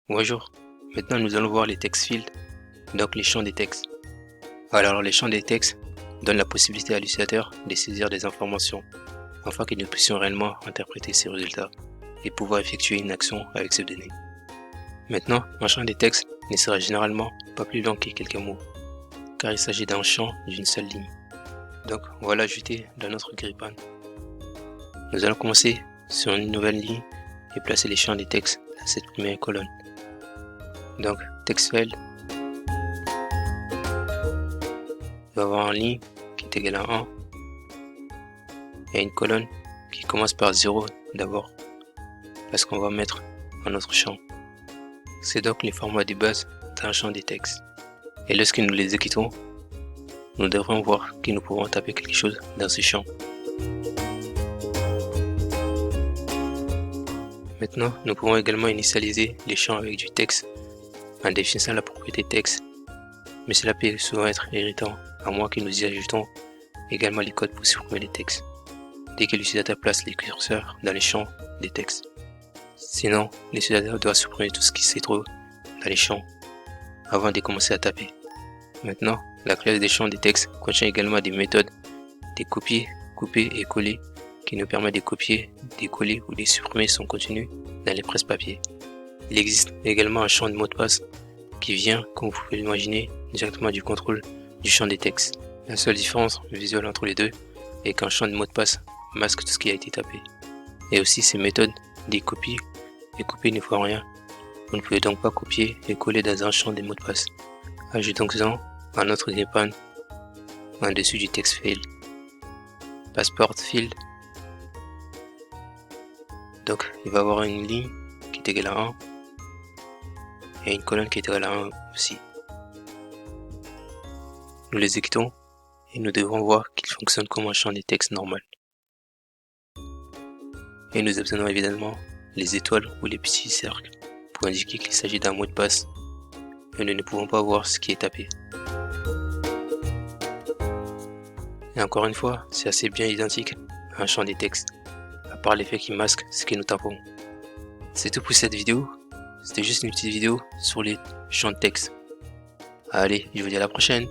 Bonjour, maintenant nous allons voir les text fields, donc les champs des textes. Alors les champs des textes donnent la possibilité à l'utilisateur de saisir des informations afin que nous puissions réellement interpréter ces résultats et pouvoir effectuer une action avec ces données. Maintenant, un champ des textes ne sera généralement pas plus long que quelques mots, car il s'agit d'un champ d'une seule ligne. Donc on va l'ajouter dans notre grille-pan. Nous allons commencer sur une nouvelle ligne et placer les champs des textes dans cette première colonne. Donc textField va avoir une ligne qui est égale à 1 et une colonne qui commence par 0 d'abord parce qu'on va mettre un autre champ. C'est donc les formats de base d'un champ des textes. Et lorsque nous les exécutons, nous devrons voir que nous pouvons taper quelque chose dans ce champ. Maintenant, nous pouvons également initialiser les champs avec du texte en définissant la propriété texte, mais cela peut souvent être irritant à moins que nous y ajoutons également les codes pour supprimer les textes dès que l'utilisateur place les curseurs dans les champs des textes. Sinon, l'utilisateur doit supprimer tout ce qui se trouve dans les champs avant de commencer à taper. Maintenant, la classe des champs des textes contient également des méthodes de copier, couper et coller qui nous permettent de copier, de coller ou de supprimer son contenu dans les presse-papier. Il existe également un champ de mot de passe qui vient, comme vous pouvez l'imaginer, directement du contrôle du champ des textes. La seule différence visuelle entre les deux est qu'un champ de mot de passe masque tout ce qui a été tapé. Et aussi ces méthodes de copier et couper ne font rien. Vous ne pouvez donc pas copier et coller dans un champ de mot de passe. Ajoutons-en un autre grille-pan en dessus du text field. Passport field. Donc il va avoir une ligne qui est égale à 1 et une colonne qui est égale à 1 aussi. Nous les exécutons et nous devrons voir qu'il fonctionne comme un champ de texte normal. Et nous obtenons évidemment les étoiles ou les petits cercles pour indiquer qu'il s'agit d'un mot de passe et nous ne pouvons pas voir ce qui est tapé. Et encore une fois, c'est assez bien identique à un champ de texte, à part l'effet qui masque ce que nous tapons. C'est tout pour cette vidéo, c'était juste une petite vidéo sur les champs de texte. Allez, je vous dis à la prochaine.